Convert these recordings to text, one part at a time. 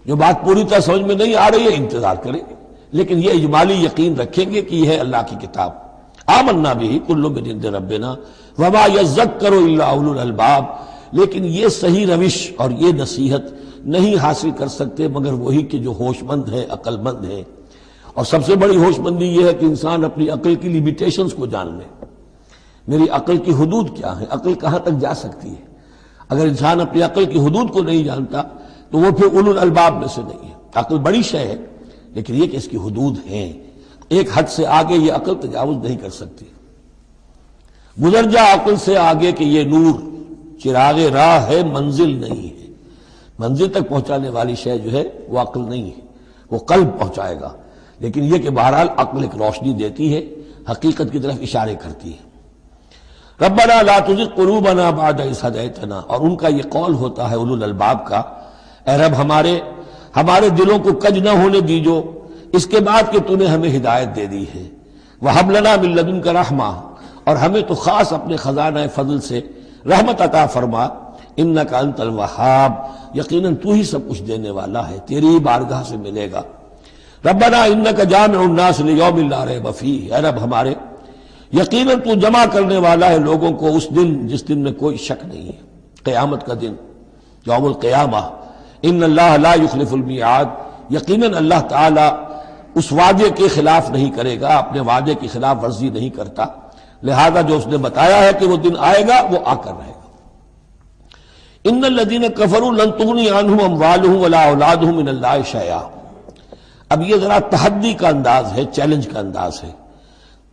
جو بات پوری طرح سمجھ میں نہیں آ رہی ہے انتظار کریں گے، لیکن یہ اجمالی یقین رکھیں گے کہ یہ ہے اللہ کی کتاب۔ آمنا بہ کل من عند ربنا وما یذکر الا اولو الالباب، لیکن یہ صحیح روش اور یہ نصیحت نہیں حاصل کر سکتے مگر وہی کہ جو ہوش مند ہے، عقل مند ہے۔ اور سب سے بڑی ہوش مندی یہ ہے کہ انسان اپنی عقل کی لیمیٹیشنز کو جان لے، میری عقل کی حدود کیا ہیں، عقل کہاں تک جا سکتی ہے۔ اگر انسان اپنی عقل کی حدود کو نہیں جانتا تو وہ پھر اولو الالباب میں سے نہیں ہے۔ عقل بڑی شے ہے لیکن یہ کہ اس کی حدود ہیں، ایک حد سے آگے یہ عقل تجاوز نہیں کر سکتی۔ گزر جا عقل سے آگے کہ یہ نور چراغ راہ ہے، منزل نہیں ہے۔ منزل تک پہنچانے والی شے جو ہے وہ عقل نہیں ہے، وہ قلب پہنچائے گا، لیکن یہ کہ بہرحال عقل ایک روشنی دیتی ہے، حقیقت کی طرف اشارے کرتی ہے۔ ربنا لا تزغ قلوبنا بعد اذ ہدیتنا، اور ان کا یہ قول ہوتا ہے اولو الالباب کا، اے رب ہمارے دلوں کو کج نہ ہونے دیجو اس کے بعد کہ تو نے ہمیں ہدایت دے دی ہے۔ وہب لنا من لدنک رحمہ، اور ہمیں تو خاص اپنے خزانہ فضل سے رحمت عطا فرما، انک انت الوہاب، یقیناً تو ہی سب کچھ دینے والا ہے، تیری بارگاہ سے ملے گا۔ ربنا انک جامع الناس لیوم لا ریب فیہ، اے رب ہمارے یقیناً تو جمع کرنے والا ہے لوگوں کو اس دن جس دن میں کوئی شک نہیں ہے، قیامت کا دن، یوم القیامہ۔ ان اللہ لا یخلف المیعاد، یقیناً اللہ تعالی اس وعدے کے خلاف نہیں کرے گا، اپنے وعدے کی خلاف ورزی نہیں کرتا، لہذا جو اس نے بتایا ہے کہ وہ دن آئے گا وہ آ کر رہے گا۔ ان الذین کفروا لن تغنی عنہم اموالہم ولا اولادہم من اللہ شیئا، اب یہ ذرا تحدی کا انداز ہے، چیلنج کا انداز ہے۔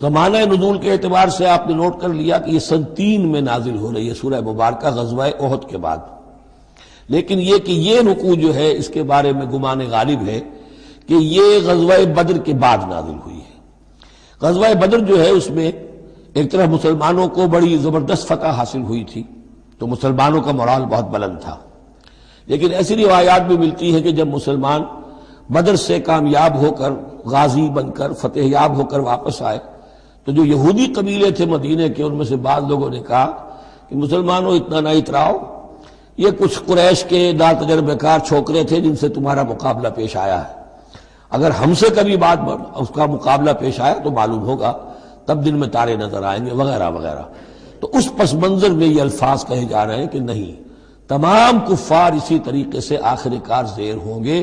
زمانہ نزول کے اعتبار سے آپ نے نوٹ کر لیا کہ یہ سن 3 میں نازل ہو رہی ہے سورہ مبارکہ غزوہ احد کے بعد، لیکن یہ کہ یہ رکوع جو ہے اس کے بارے میں گمان غالب ہے کہ یہ غزوہ بدر کے بعد نازل ہوئی ہے۔ غزوہ بدر جو ہے اس میں ایک طرف مسلمانوں کو بڑی زبردست فتح حاصل ہوئی تھی تو مسلمانوں کا مورال بہت بلند تھا، لیکن ایسی روایات بھی ملتی ہیں کہ جب مسلمان بدر سے کامیاب ہو کر، غازی بن کر، فتح یاب ہو کر واپس آئے تو جو یہودی قبیلے تھے مدینے کے، ان میں سے بعض لوگوں نے کہا کہ مسلمانوں اتنا نہ اتراؤ، یہ کچھ قریش کے ناتجربہ کار چھوکرے تھے جن سے تمہارا مقابلہ پیش آیا ہے، اگر ہم سے کبھی بات اس کا مقابلہ پیش آیا تو معلوم ہوگا، تب دن میں تارے نظر آئیں گے وغیرہ وغیرہ۔ تو اس پس منظر میں یہ الفاظ کہے جا رہے ہیں کہ نہیں، تمام کفار اسی طریقے سے آخر کار زیر ہوں گے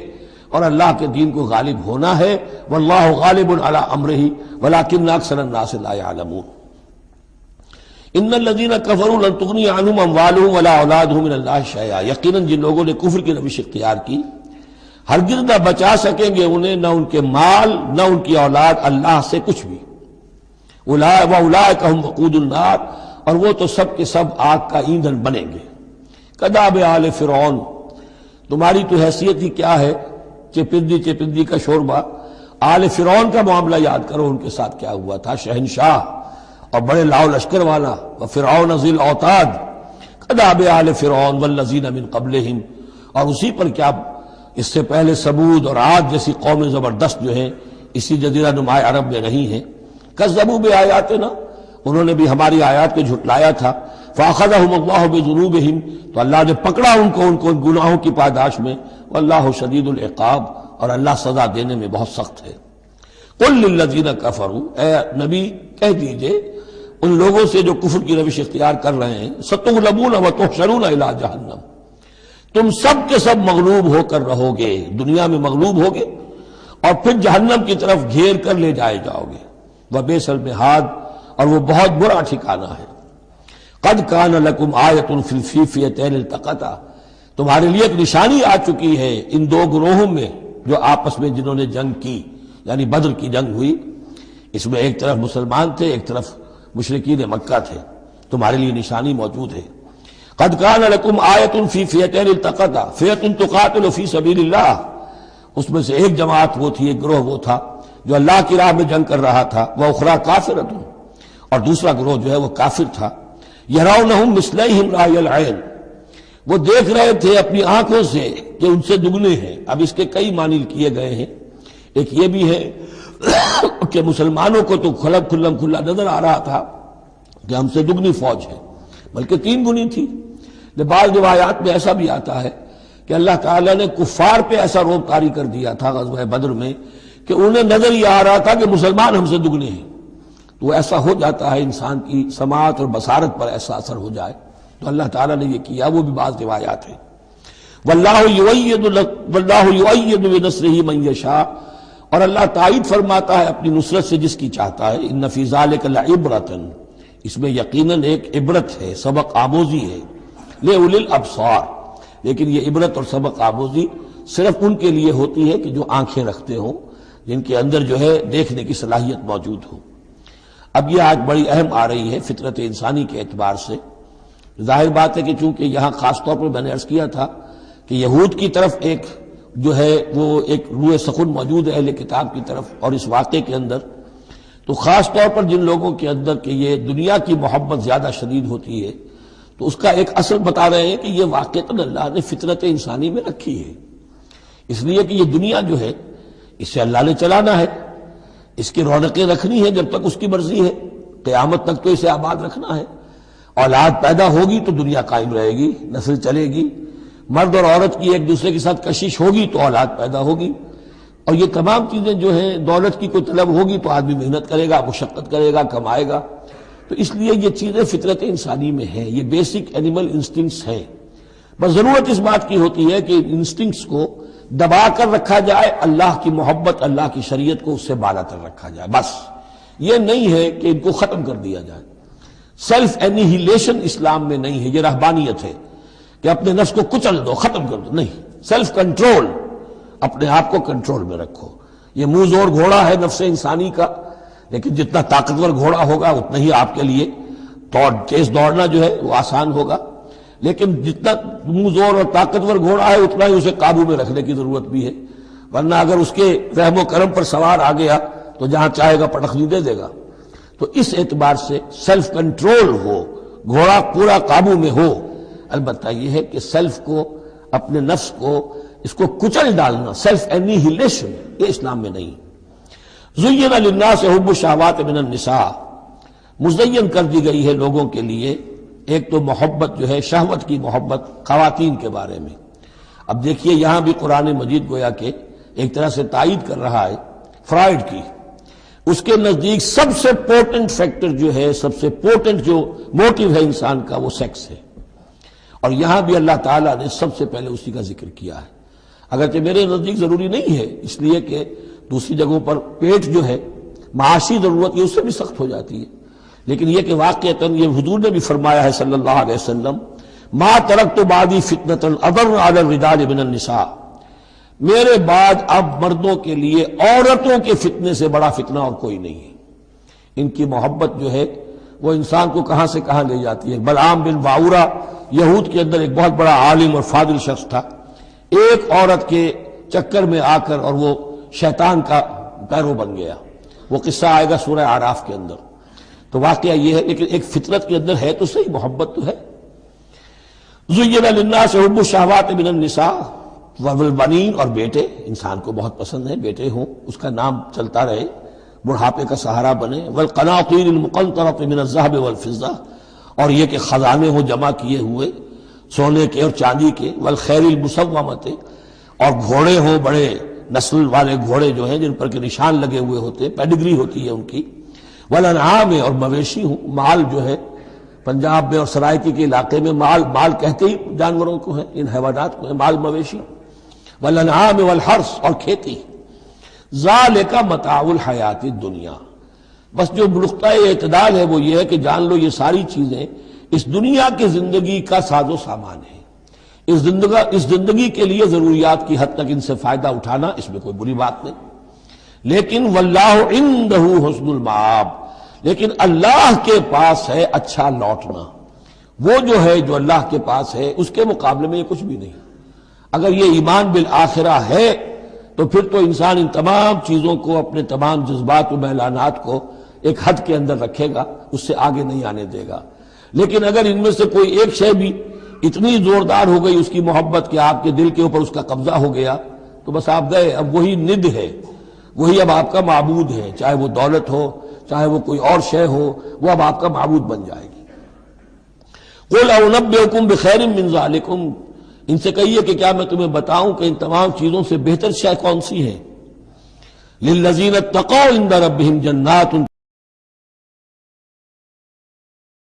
اور اللہ کے دین کو غالب ہونا ہے، واللہ غالب علی امرہ ولکن اکثر الناس لا یعلمون۔ ان الذین کفروا لن تغنی عنہم اموالہم ولا اولادہم من اللہ شیئا، یقیناً جن لوگوں نے کفر کی روش اختیار کی ہرگز نہ بچا سکیں گے انہیں نہ ان کے مال نہ ان کی اولاد اللہ سے کچھ بھی۔ وَأُولَٰئِكَ هُمْ وَقُودُ النَّارِ، اور وہ تو سب کے سب آگ کا ایندھن بنیں گے۔ کداب آل فرعون، تمہاری تو حیثیت ہی کیا ہے، چپندی کا شوربہ۔ آل فرعون کا معاملہ یاد کرو، ان کے ساتھ کیا ہوا تھا، شہنشاہ اور بڑے لاؤ لشکر والا، وفرعون ذی الاوتاد، کداب آل فرعون والذین من قبلہم، اور اسی پر کیا اس سے پہلے ثمود اور عاد جیسی قومیں زبردست جو ہیں اسی جزیرہ نما عرب میں رہی ہیں۔ کذبوا بآیاتنا، انہوں نے بھی ہماری آیات کو جھٹلایا تھا۔ فاخذہم اللہ بذنوبہم، تو اللہ نے پکڑا ان کو ان گناہوں کی پاداش میں۔ واللہ شدید العقاب، اور اللہ سزا دینے میں بہت سخت ہے۔ قل للذین کفروا، اے نبی کہہ دیجئے ان لوگوں سے جو کفر کی روش اختیار کر رہے ہیں، ستغلبون وتحشرون الی جہنم، تم سب کے سب مغلوب ہو کر رہو گے، دنیا میں مغلوب ہوگے اور پھر جہنم کی طرف گھیر کر لے جائے جاؤ گے۔ وبئس المہاد، اور وہ بہت برا ٹھکانہ ہے۔ قد کان لکم آیۃ فی فئتین التقطا، تمہارے لیے ایک نشانی آ چکی ہے ان دو گروہوں میں جو آپس میں جنہوں نے جنگ کی، یعنی بدر کی جنگ ہوئی، اس میں ایک طرف مسلمان تھے ایک طرف مشرکین مکہ تھے، تمہارے لیے نشانی موجود ہے۔ قد کان لکم آیۃ فی فئتین التقطا، فئۃ تقاتل فی سبیل اللہ، اس میں سے ایک جماعت وہ تھی، ایک گروہ وہ تھا جو اللہ کی راہ میں جنگ کر رہا تھا، وأخری کافرۃ، اور دوسرا گروہ جو ہے وہ کافر تھا۔ یرونہم مثلیہم رأی العین، وہ دیکھ رہے تھے اپنی آنکھوں سے کہ ان سے دگنے ہیں۔ اب اس کے کئی معنی کیے گئے ہیں، ایک یہ بھی ہے کہ مسلمانوں کو تو کھلا نظر آ رہا تھا کہ ہم سے دگنی فوج ہے، بلکہ 3 گنی تھی۔ بعض روایات میں ایسا بھی آتا ہے کہ کہ اللہ تعالیٰ نے کفار پہ ایسا روب طاری کر دیا تھا غزوہ بدر میں کہ انہیں نظر یہ آ رہا تھا کہ مسلمان ہم سے دگنے ہیں. تو ایسا ہو جاتا ہے انسان کی سماعت اور بصارت پر ایسا اثر ہو جائے، تو اللہ تعالیٰ نے یہ کیا. وہ بھی بعض روایات ہیں. واللہ یؤید بنصرہ من یشاء، اور اللہ تائید فرماتا ہے اپنی نصرت سے جس کی چاہتا ہے. ان فی ذلک لعبرۃ، اس میں یقیناً ایک عبرت ہے، سبق آموزی ہے. لأولی الابصار، لیکن یہ عبرت اور سبق آموزی صرف ان کے لیے ہوتی ہے کہ جو آنکھیں رکھتے ہوں، جن کے اندر جو ہے دیکھنے کی صلاحیت موجود ہو. اب یہ آج بڑی اہم آ رہی ہے فطرت انسانی کے اعتبار سے. ظاہر بات ہے کہ چونکہ یہاں خاص طور پر میں نے عرض کیا تھا کہ یہود کی طرف ایک جو ہے وہ ایک روح سخن موجود ہے اہل کتاب کی طرف، اور اس واقعے کے اندر تو خاص طور پر جن لوگوں کے اندر کہ یہ دنیا کی محبت زیادہ شدید ہوتی ہے، تو اس کا ایک اصل بتا رہے ہیں کہ یہ واقعتاً اللہ نے فطرت انسانی میں رکھی ہے. اس لیے کہ یہ دنیا جو ہے اسے اللہ نے چلانا ہے، اس کی رونقیں رکھنی ہے جب تک اس کی مرضی ہے، قیامت تک تو اسے آباد رکھنا ہے. اولاد پیدا ہوگی تو دنیا قائم رہے گی، نسل چلے گی. مرد اور عورت کی ایک دوسرے کے ساتھ کشش ہوگی تو اولاد پیدا ہوگی. اور یہ تمام چیزیں جو ہیں، دولت کی کوئی طلب ہوگی تو آدمی محنت کرے گا، مشقت کرے گا، کمائے گا. تو اس لیے یہ چیزیں فطرت انسانی میں ہیں، یہ بیسک اینیمل انسٹنکٹس ہیں. بس ضرورت اس بات کی ہوتی ہے کہ ان انسٹنکٹس کو دبا کر رکھا جائے، اللہ کی محبت، اللہ کی شریعت کو اس سے بالا تر رکھا جائے. بس یہ نہیں ہے کہ ان کو ختم کر دیا جائے. سیلف اینیہیلیشن اسلام میں نہیں ہے، یہ رہبانیت ہے کہ اپنے نفس کو کچل دو، ختم کر دو. نہیں، سیلف کنٹرول، اپنے آپ کو کنٹرول میں رکھو. یہ منہ زور گھوڑا ہے نفس انسانی کا، لیکن جتنا طاقتور گھوڑا ہوگا اتنا ہی آپ کے لیے تیز دوڑنا جو ہے وہ آسان ہوگا. لیکن جتنا منہ زور اور طاقتور گھوڑا ہے اتنا ہی اسے قابو میں رکھنے کی ضرورت بھی ہے، ورنہ اگر اس کے رحم و کرم پر سوار آ گیا تو جہاں چاہے گا پٹخنی دے دے گا. تو اس اعتبار سے سیلف کنٹرول ہو، گھوڑا پورا قابو میں ہو. البتہ یہ ہے کہ سیلف کو، اپنے نفس کو، اس کو کچل ڈالنا، سیلف اینیہیلیشن، یہ اسلام میں نہیں. زین للناس حب الشہوات من النساء، مزین کر دی گئی ہے لوگوں کے لیے ایک تو محبت جو ہے، شہوت کی محبت خواتین کے بارے میں. اب دیکھیے یہاں بھی قرآن مجید گویا کہ ایک طرح سے تائید کر رہا ہے فرائڈ کی. اس کے نزدیک سب سے پورٹنٹ فیکٹر جو ہے، سب سے پورٹنٹ جو موٹیو ہے انسان کا، وہ سیکس ہے. اور یہاں بھی اللہ تعالیٰ نے سب سے پہلے اسی کا ذکر کیا ہے. اگرچہ میرے نزدیک ضروری نہیں ہے، اس لیے کہ دوسری جگہوں پر پیٹ جو ہے، معاشی ضرورت یہ اس سے بھی سخت ہو جاتی ہے. لیکن یہ کہ واقعتاً یہ حضور نے بھی فرمایا ہے صلی اللہ علیہ وسلم، ما ترکت بعدی فتنۃ اضر علی الرجال من النساء، میرے بعد اب مردوں کے لیے عورتوں کے فتنے سے بڑا فتنہ اور کوئی نہیں ہے. ان کی محبت جو ہے وہ انسان کو کہاں سے کہاں لے جاتی ہے. بلعام بن باورا یہود کے اندر ایک بہت بڑا عالم اور فاضل شخص تھا، ایک عورت کے چکر میں آ کر اور وہ شیطان کا پیرو بن گیا. وہ قصہ آئے گا سورہ اعراف کے اندر. تو واقعہ یہ ہے، لیکن ایک فطرت کے اندر ہے تو صحیح، محبت تو ہے. زین للناس حب الشہوات من النساء والبنین، اور بیٹے انسان کو بہت پسند ہے، بیٹے ہوں، اس کا نام چلتا رہے، بڑھاپے کا سہارا بنے. والقناطیر المقنطرۃ من الذهب والفضہ، اور یہ کہ خزانے ہوں جمع کیے ہوئے سونے کے اور چاندی کے. والخیل المسومۃ، اور گھوڑے ہوں بڑے نسل والے گھوڑے جو ہیں جن پر کے نشان لگے ہوئے ہوتے، پیڈگری ہوتی ہے ان کی. والانعام، اور مویشی ہوں، مال جو ہے پنجاب میں اور سرائکی کے علاقے میں مال کہتے ہی جانوروں کو ہے، ان حیوانات کو ہے مال مویشی. والانعام والحرث، اور کھیتی. ذالک متاع الحیات الدنیا، بس جو نقطہ اعتدال ہے وہ یہ ہے کہ جان لو یہ ساری چیزیں اس دنیا کی زندگی کا ساز و سامان ہے. اس زندگی کے لیے ضروریات کی حد تک ان سے فائدہ اٹھانا، اس میں کوئی بری بات نہیں. لیکن واللہ عندہ حسن المآب، لیکن اللہ کے پاس ہے اچھا لوٹنا. وہ جو ہے جو اللہ کے پاس ہے اس کے مقابلے میں یہ کچھ بھی نہیں. اگر یہ ایمان بالآخرہ ہے تو پھر تو انسان ان تمام چیزوں کو، اپنے تمام جذبات و میلانات کو ایک حد کے اندر رکھے گا، اس سے آگے نہیں آنے دے گا. لیکن اگر ان میں سے کوئی ایک شے بھی اتنی زوردار ہو گئی اس کی محبت کہ آپ کے دل کے اوپر اس کا قبضہ ہو گیا تو بس آپ گئے. اب وہی ند ہے، وہی اب آپ کا معبود ہے، چاہے وہ دولت ہو، چاہے وہ کوئی اور شے ہو، وہ اب آپ کا معبود بن جائے گی. قل انبئکم بخیر من ذالکم، ان سے کہیے کہ کیا میں تمہیں بتاؤں کہ ان تمام چیزوں سے بہتر شے کون سی ہے؟ للذین اتقوا عند ربہم جنات